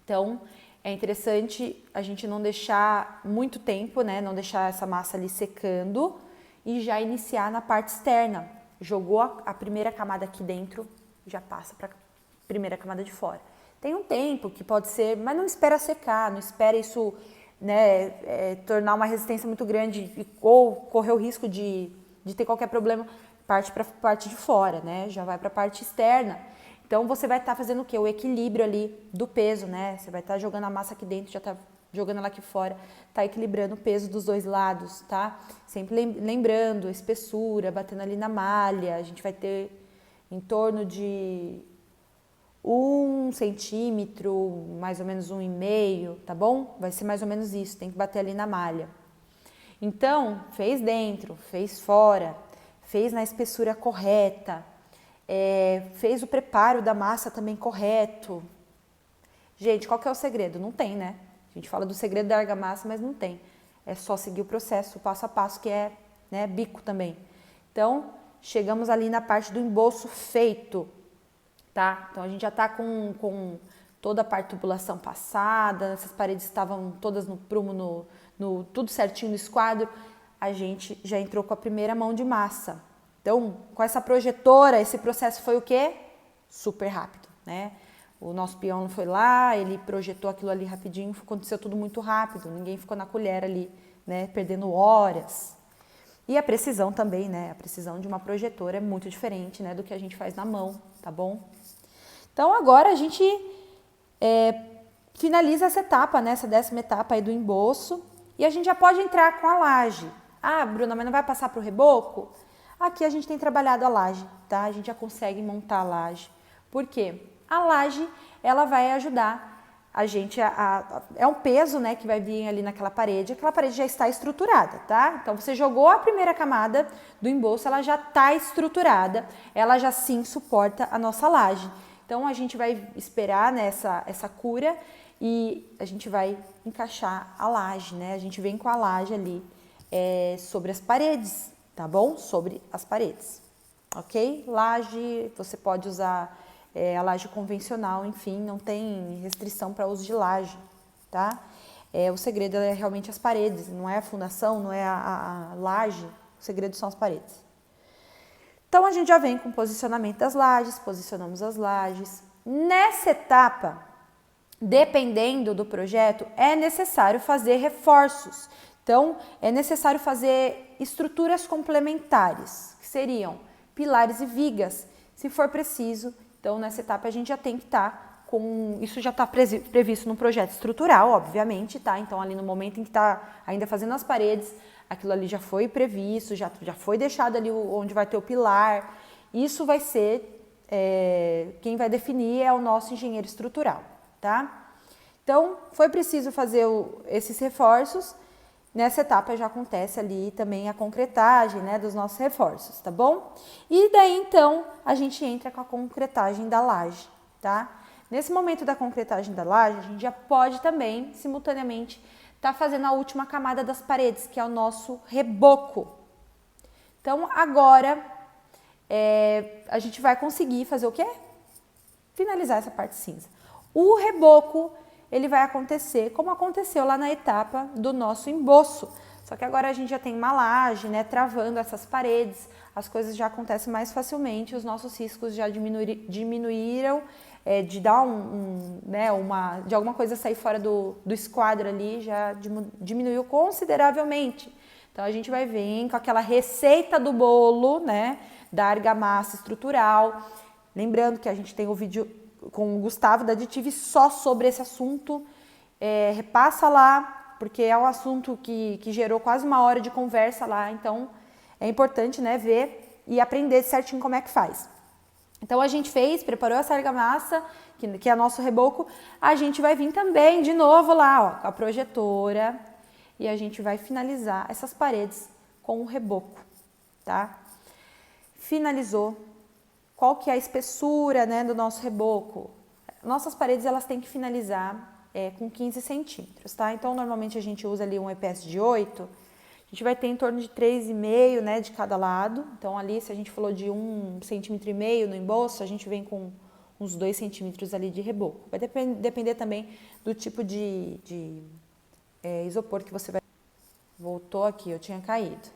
S2: Então, é interessante a gente não deixar muito tempo, né? Não deixar essa massa ali secando e já iniciar na parte externa. Jogou a primeira camada aqui dentro, já passa para a primeira camada de fora. Tem um tempo que pode ser, mas não espera secar, não espera isso, né, tornar uma resistência muito grande ou correr o risco de ter qualquer problema, parte para a parte de fora, né? Já vai para a parte externa. Então, você vai estar fazendo o quê? O equilíbrio ali do peso, né? Você vai estar jogando a massa aqui dentro, já está jogando ela aqui fora, tá equilibrando o peso dos dois lados, tá? Sempre lembrando, espessura, batendo ali na malha, a gente vai ter em torno de 1 centímetro, mais ou menos 1,5, tá bom? Vai ser mais ou menos isso, tem que bater ali na malha. Então, fez dentro, fez fora, fez na espessura correta, fez o preparo da massa também correto. Gente, qual que é o segredo? Não tem, né? A gente fala do segredo da argamassa, mas não tem. É só seguir o processo, o passo a passo, que é, né, bico também. Então, chegamos ali na parte do embolso feito, tá? Então, a gente já tá com toda a parte de tubulação passada, essas paredes estavam todas no prumo, tudo certinho no esquadro. A gente já entrou com a primeira mão de massa. Então, com essa projetora, esse processo foi o quê? Super rápido, né? O nosso peão foi lá, ele projetou aquilo ali rapidinho, aconteceu tudo muito rápido, ninguém ficou na colher ali, né, perdendo horas. E a precisão também, né, a precisão de uma projetora é muito diferente, né, do que a gente faz na mão, tá bom? Então agora a gente finaliza essa etapa, né, essa 10ª etapa aí do emboço, e a gente já pode entrar com a laje. Ah, Bruna, mas não vai passar para o reboco? Aqui a gente tem trabalhado a laje, tá? A gente já consegue montar a laje. Por quê? A laje, ela vai ajudar a gente é um peso, né, que vai vir ali naquela parede. Aquela parede já está estruturada, tá? Então, você jogou a primeira camada do emboço, ela já está estruturada, ela já sim suporta a nossa laje. Então, a gente vai esperar, né, essa cura e a gente vai encaixar a laje, né? A gente vem com a laje ali sobre as paredes, tá bom? Sobre as paredes, ok? Laje, você pode usar a laje convencional, enfim, não tem restrição para uso de laje, tá? O segredo é realmente as paredes, não é a fundação, não é a laje, o segredo são as paredes. Então, a gente já vem com o posicionamento das lajes, posicionamos as lajes. Nessa etapa, dependendo do projeto, é necessário fazer reforços. Então, é necessário fazer estruturas complementares, que seriam pilares e vigas, se for preciso. Então, nessa etapa, a gente já tem que estar com... Isso já está previsto no projeto estrutural, obviamente, tá? Então, ali no momento em que está ainda fazendo as paredes, aquilo ali já foi previsto, já foi deixado ali onde vai ter o pilar. Isso vai ser... quem vai definir é o nosso engenheiro estrutural, tá? Então, foi preciso fazer esses reforços. Nessa etapa já acontece ali também a concretagem, né, dos nossos reforços, tá bom? E daí, então, a gente entra com a concretagem da laje, tá? Nesse momento da concretagem da laje, a gente já pode também, simultaneamente, estar fazendo a última camada das paredes, que é o nosso reboco. Então, agora, a gente vai conseguir fazer o quê? Finalizar essa parte cinza. O reboco, ele vai acontecer como aconteceu lá na etapa do nosso emboço. Só que agora a gente já tem uma laje, né, travando essas paredes, as coisas já acontecem mais facilmente, os nossos riscos já diminuíram, de dar de alguma coisa sair fora do esquadro ali, já diminuiu consideravelmente. Então a gente vai vir com aquela receita do bolo, né, da argamassa estrutural. Lembrando que a gente tem o vídeo com o Gustavo da Additive só sobre esse assunto, repassa lá, porque é um assunto que gerou quase 1 hora de conversa lá, então é importante, né, ver e aprender certinho como é que faz. Então a gente preparou essa argamassa, que é nosso reboco, a gente vai vir também de novo lá, ó, com a projetora, e a gente vai finalizar essas paredes com o reboco, tá? Finalizou. Qual que é a espessura, né, do nosso reboco? Nossas paredes, elas têm que finalizar com 15 centímetros, tá? Então, normalmente a gente usa ali um EPS de 8, a gente vai ter em torno de 3,5, né, de cada lado. Então, ali, se a gente falou de 1,5 centímetro no emboço, a gente vem com uns 2 centímetros ali de reboco. Vai depender também do tipo de isopor que você vai... Voltou aqui, eu tinha caído.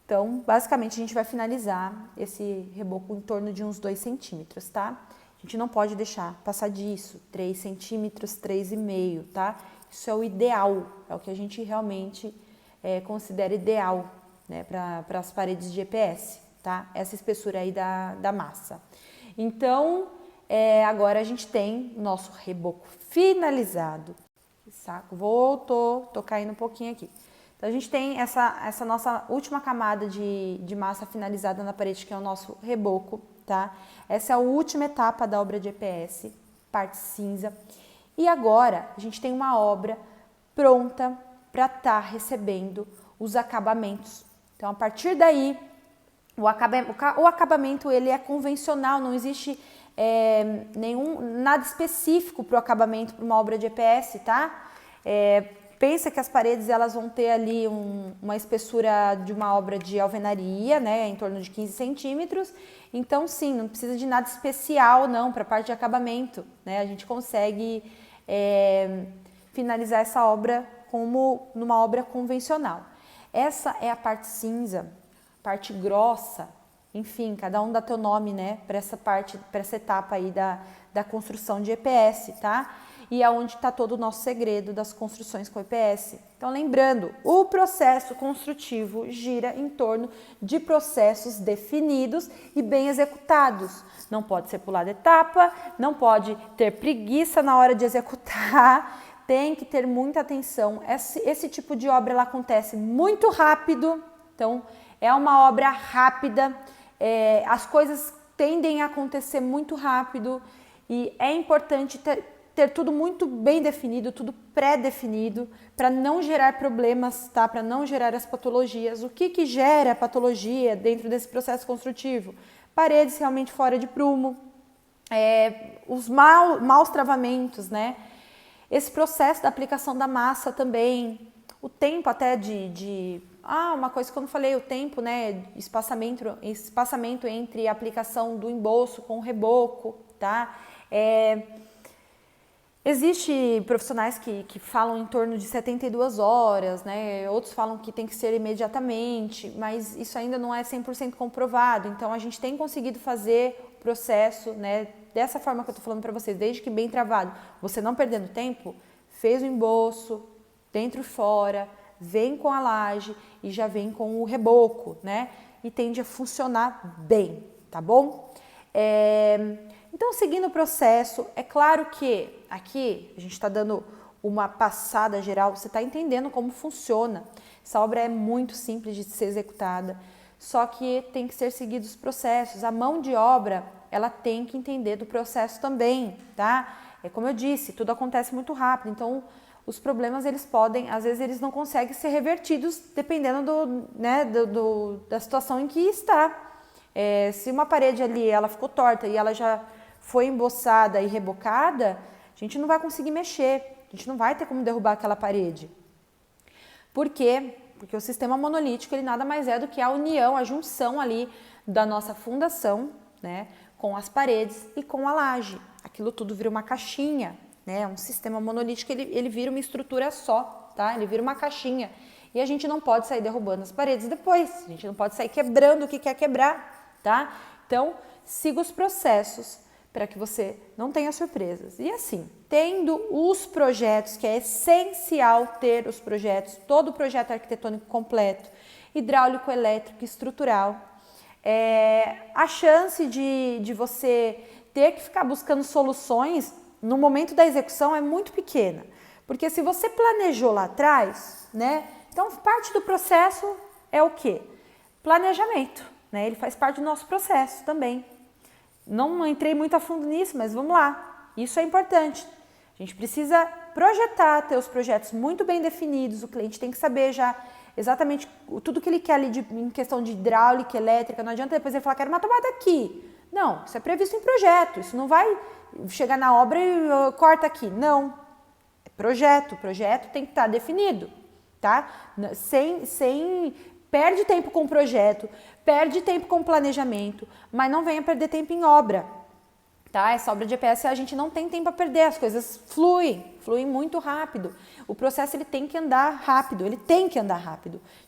S2: Então, basicamente, a gente vai finalizar esse reboco em torno de uns 2 centímetros, tá? A gente não pode deixar passar disso, 3 centímetros, 3,5, tá? Isso é o ideal, é o que a gente realmente considera ideal, né, para as paredes de EPS, tá? Essa espessura aí da massa. Então, agora a gente tem nosso reboco finalizado. Saco, tô caindo um pouquinho aqui. Então, a gente tem essa nossa última camada de massa finalizada na parede, que é o nosso reboco, tá? Essa é a última etapa da obra de EPS, parte cinza. E agora, a gente tem uma obra pronta para estar recebendo os acabamentos. Então, a partir daí, o acabamento ele é convencional, não existe nada específico para o acabamento para uma obra de EPS, tá? Pensa que as paredes elas vão ter ali uma espessura de uma obra de alvenaria, né, em torno de 15 centímetros. Então, sim, não precisa de nada especial, não, para a parte de acabamento, né? A gente consegue finalizar essa obra como numa obra convencional. Essa é a parte cinza, parte grossa, enfim, cada um dá teu nome, né, para essa parte, para essa etapa aí da construção de EPS, tá? E é onde está todo o nosso segredo das construções com EPS. Então, lembrando, o processo construtivo gira em torno de processos definidos e bem executados. Não pode ser pulada etapa, não pode ter preguiça na hora de executar, tem que ter muita atenção. Esse tipo de obra ela acontece muito rápido, então é uma obra rápida, as coisas tendem a acontecer muito rápido e é importante ter tudo muito bem definido, tudo pré-definido, para não gerar problemas, tá? Para não gerar as patologias. O que gera patologia dentro desse processo construtivo? Paredes realmente fora de prumo, os maus travamentos, né? Esse processo da aplicação da massa também, o tempo até uma coisa que eu não falei, o tempo, né? Espaçamento entre a aplicação do embolso com o reboco, tá? Existem profissionais que falam em torno de 72 horas, né? Outros falam que tem que ser imediatamente, mas isso ainda não é 100% comprovado. Então, a gente tem conseguido fazer o processo, né, dessa forma que eu estou falando para vocês, desde que bem travado, você não perdendo tempo, fez o embolso, dentro e fora, vem com a laje e já vem com o reboco, né? E tende a funcionar bem, tá bom? Então, seguindo o processo, é claro que aqui a gente está dando uma passada geral, você está entendendo como funciona. Essa obra é muito simples de ser executada, só que tem que ser seguidos os processos. A mão de obra, ela tem que entender do processo também, tá? É como eu disse, tudo acontece muito rápido, então os problemas eles podem, às vezes eles não conseguem ser revertidos dependendo da situação em que está. Se uma parede ali ela ficou torta e ela já foi emboçada e rebocada, a gente não vai conseguir mexer, a gente não vai ter como derrubar aquela parede. Por quê? Porque o sistema monolítico ele nada mais é do que a união, a junção ali da nossa fundação, né, com as paredes e com a laje. Aquilo tudo vira uma caixinha, né? Um sistema monolítico ele vira uma estrutura só, tá? Ele vira uma caixinha e a gente não pode sair derrubando as paredes depois, a gente não pode sair quebrando o que quer quebrar, tá? Então, siga os processos para que você não tenha surpresas. E assim, tendo os projetos, que é essencial ter os projetos, todo o projeto arquitetônico completo, hidráulico, elétrico, estrutural, a chance de você ter que ficar buscando soluções no momento da execução é muito pequena. Porque se você planejou lá atrás, né? Então, parte do processo é o quê? Planejamento, né? Ele faz parte do nosso processo também. Não entrei muito a fundo nisso, mas vamos lá. Isso é importante. A gente precisa projetar, ter os projetos muito bem definidos. O cliente tem que saber já exatamente tudo que ele quer ali em questão de hidráulica, elétrica. Não adianta depois ele falar, quero uma tomada aqui. Não, isso é previsto em projeto. Isso não vai chegar na obra e corta aqui. Não. É projeto. O projeto tem que estar definido, tá? Perde tempo com o projeto, perde tempo com o planejamento, mas não venha perder tempo em obra, tá? Essa obra de EPS a gente não tem tempo a perder, as coisas fluem muito rápido. O processo ele tem que andar rápido, A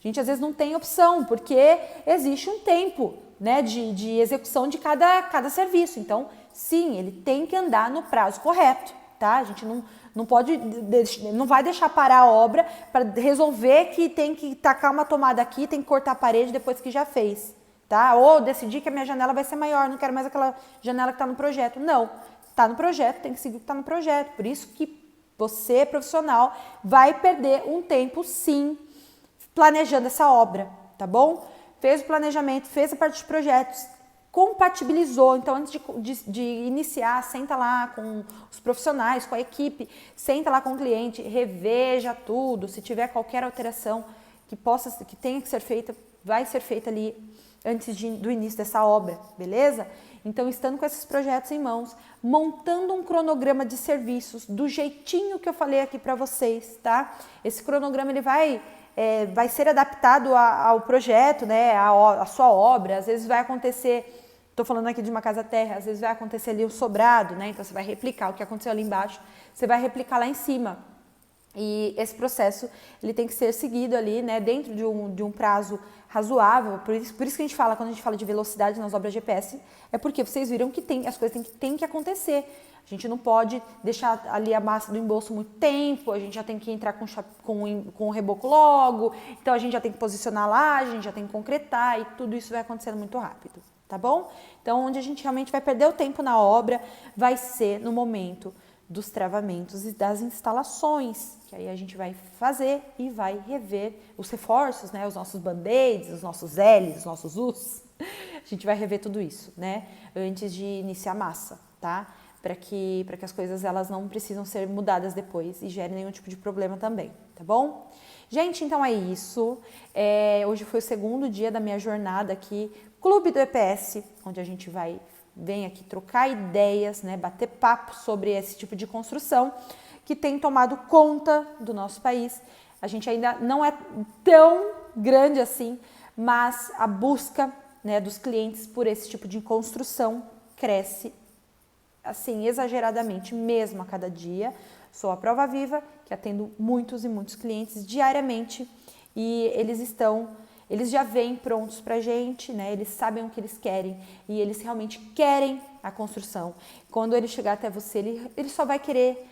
S2: gente às vezes não tem opção, porque existe um tempo, né, de execução de cada serviço. Então, sim, ele tem que andar no prazo correto, tá? A gente não vai deixar parar a obra para resolver que tem que tacar uma tomada aqui, tem que cortar a parede depois que já fez, tá? Ou decidir que a minha janela vai ser maior, não quero mais aquela janela que está no projeto. Não, está no projeto, tem que seguir o que está no projeto. Por isso que você, profissional, vai perder um tempo, sim, planejando essa obra, tá bom? Fez o planejamento, fez a parte de projetos, compatibilizou, então antes de iniciar, senta lá com os profissionais, com a equipe, senta lá com o cliente, reveja tudo, se tiver qualquer alteração que tenha que ser feita, vai ser feita ali antes do início dessa obra, beleza? Então, estando com esses projetos em mãos, montando um cronograma de serviços do jeitinho que eu falei aqui para vocês, tá? Esse cronograma ele vai ser adaptado ao projeto, né, à sua obra. Às vezes vai acontecer, estou falando aqui de uma casa-terra, às vezes vai acontecer ali o sobrado, né, então você vai replicar o que aconteceu ali embaixo, você vai replicar lá em cima. E esse processo ele tem que ser seguido ali, né, dentro de um prazo razoável, por isso que a gente fala, quando a gente fala de velocidade nas obras GPS, é porque vocês viram que as coisas têm que acontecer. A gente não pode deixar ali a massa do embolso muito tempo, a gente já tem que entrar com o reboco logo, então a gente já tem que posicionar lá, a gente já tem que concretar e tudo isso vai acontecendo muito rápido, tá bom? Então, onde a gente realmente vai perder o tempo na obra vai ser no momento dos travamentos e das instalações, que aí a gente vai fazer e vai rever os reforços, né, os nossos band-aids, os nossos L's, os nossos U's, a gente vai rever tudo isso, né, antes de iniciar a massa, tá? Para que as coisas elas não precisam ser mudadas depois e gerem nenhum tipo de problema também, tá bom? Gente, então é isso. Hoje foi o segundo dia da minha jornada aqui, Clube do EPS, onde a gente vem aqui trocar ideias, né, bater papo sobre esse tipo de construção que tem tomado conta do nosso país. A gente ainda não é tão grande assim, mas a busca, né, dos clientes por esse tipo de construção cresce assim, exageradamente mesmo a cada dia. Sou a prova viva que atendo muitos e muitos clientes diariamente e eles já vêm prontos pra gente, né? Eles sabem o que eles querem e eles realmente querem a construção. Quando ele chegar até você, ele só vai querer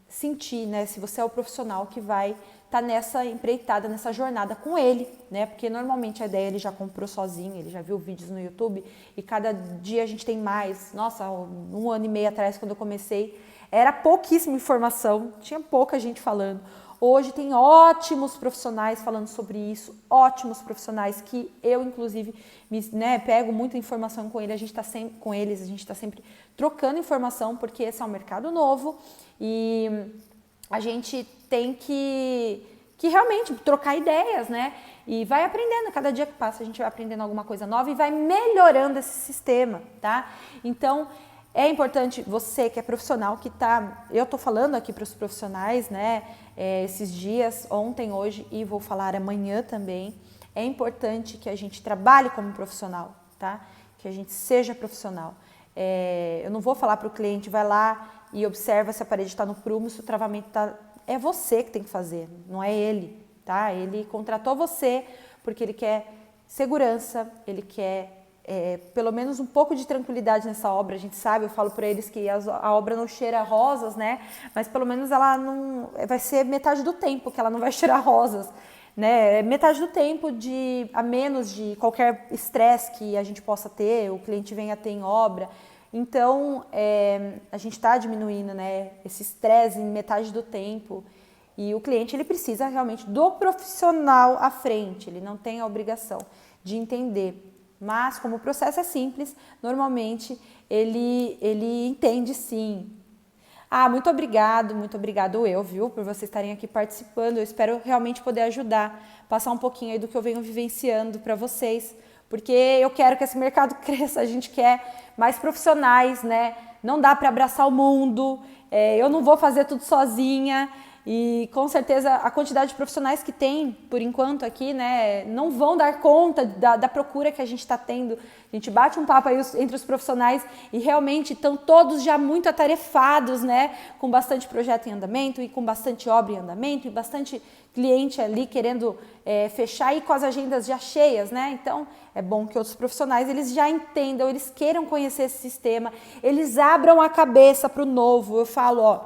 S2: sentir, né? Se você é o profissional que vai estar nessa empreitada, nessa jornada com ele, né? Porque normalmente a ideia ele já comprou sozinho, ele já viu vídeos no YouTube e cada dia a gente tem mais. Nossa, 1 ano e meio atrás, quando eu comecei, era pouquíssima informação, tinha pouca gente falando. Hoje tem ótimos profissionais falando sobre isso, ótimos profissionais que eu, inclusive, pego muita informação com eles, a gente está sempre trocando informação, porque esse é um mercado novo e a gente tem que realmente trocar ideias, né? E vai aprendendo, cada dia que passa a gente vai aprendendo alguma coisa nova e vai melhorando esse sistema, tá? Então, é importante você que é profissional, eu tô falando aqui para os profissionais, né? Esses dias, ontem, hoje e vou falar amanhã também, é importante que a gente trabalhe como profissional, tá? Que a gente seja profissional. Eu não vou falar para o cliente, vai lá e observa se a parede está no prumo, se o travamento está... É você que tem que fazer, não é ele, tá? Ele contratou você porque ele quer segurança, ele quer pelo menos um pouco de tranquilidade nessa obra. A gente sabe, eu falo para eles que a obra não cheira rosas, né? Mas pelo menos ela não... Vai ser metade do tempo que ela não vai cheirar rosas, né? Metade do tempo a menos de qualquer estresse que a gente possa ter, o cliente venha ter em obra. Então, a gente está diminuindo, né, esse estresse em metade do tempo e o cliente ele precisa realmente do profissional à frente, ele não tem a obrigação de entender, mas como o processo é simples, normalmente ele entende sim. Muito obrigado eu, viu, por vocês estarem aqui participando, eu espero realmente poder ajudar, passar um pouquinho aí do que eu venho vivenciando para vocês, porque eu quero que esse mercado cresça, a gente quer mais profissionais, né? Não dá para abraçar o mundo, eu não vou fazer tudo sozinha e com certeza a quantidade de profissionais que tem, por enquanto aqui, né, não vão dar conta da procura que a gente está tendo. A gente bate um papo aí entre os profissionais e realmente estão todos já muito atarefados, né, com bastante projeto em andamento e com bastante obra em andamento e bastante cliente ali querendo fechar e com as agendas já cheias, né? Então é bom que outros profissionais eles já entendam, eles queiram conhecer esse sistema, eles abram a cabeça para o novo. Eu falo,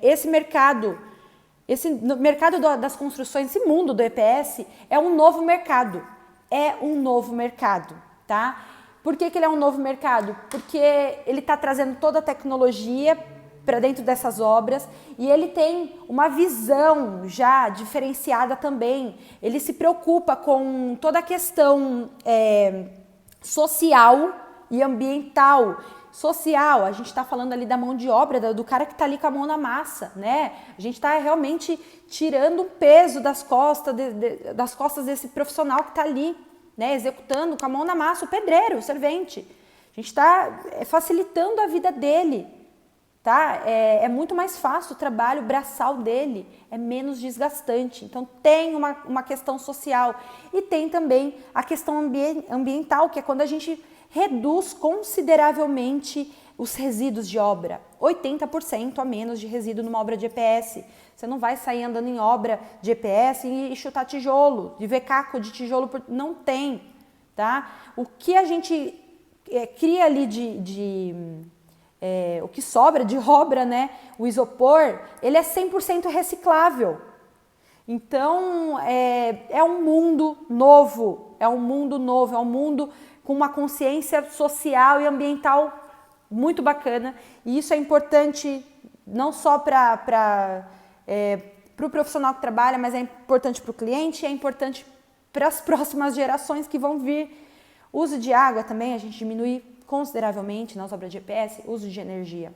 S2: esse mercado das construções, esse mundo do EPS é um novo mercado, tá? Por que ele é um novo mercado? Porque ele está trazendo toda a tecnologia para dentro dessas obras e ele tem uma visão já diferenciada também. Ele se preocupa com toda a questão social e ambiental. Social, a gente está falando ali da mão de obra, do cara que está ali com a mão na massa, né? A gente está realmente tirando o peso das costas desse profissional que está ali, né? Executando com a mão na massa, o pedreiro, o servente. A gente está facilitando a vida dele, tá? É muito mais fácil o trabalho braçal dele, é menos desgastante. Então tem uma questão social e tem também a questão ambiental, que é quando a gente reduz consideravelmente os resíduos de obra. 80% a menos de resíduo numa obra de EPS. Você não vai sair andando em obra de EPS e chutar tijolo, de ver caco de tijolo, não tem, tá? O que a gente cria ali o que sobra de obra, né? O isopor, ele é 100% reciclável. Então, é um mundo novo, é um mundo com uma consciência social e ambiental muito bacana. E isso é importante não só para o profissional que trabalha, mas é importante para o cliente e é importante para as próximas gerações que vão vir. Uso de água também, a gente diminui consideravelmente nas obras de EPS, uso de energia.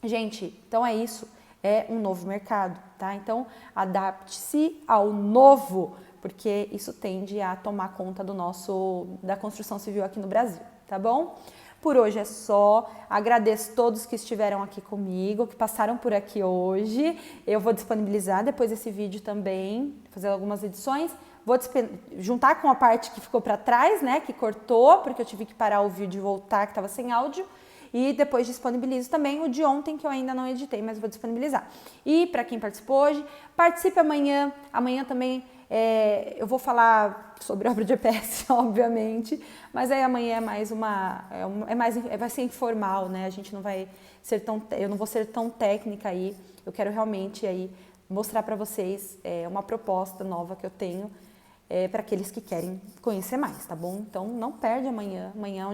S2: Gente, então é isso, é um novo mercado, tá? Então, adapte-se ao novo, porque isso tende a tomar conta da construção civil aqui no Brasil, tá bom? Por hoje é só, agradeço todos que estiveram aqui comigo, que passaram por aqui hoje. Eu vou disponibilizar depois esse vídeo também, fazer algumas edições. Vou juntar com a parte que ficou para trás, né, que cortou, porque eu tive que parar o vídeo e voltar, que estava sem áudio. E depois disponibilizo também o de ontem, que eu ainda não editei, mas vou disponibilizar. E para quem participou hoje, participe amanhã. Amanhã também eu vou falar sobre obra de EPS, obviamente, mas aí amanhã é mais vai ser informal, né? A gente não vai ser eu não vou ser tão técnica aí. Eu quero realmente aí mostrar para vocês uma proposta nova que eu tenho para aqueles que querem conhecer mais, tá bom? Então não perde amanhã. Amanhã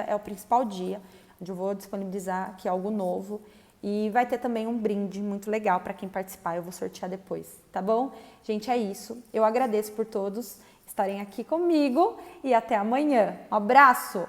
S2: é o principal dia, onde eu vou disponibilizar aqui algo novo. E vai ter também um brinde muito legal para quem participar, eu vou sortear depois, tá bom? Gente, é isso. Eu agradeço por todos estarem aqui comigo e até amanhã. Um abraço!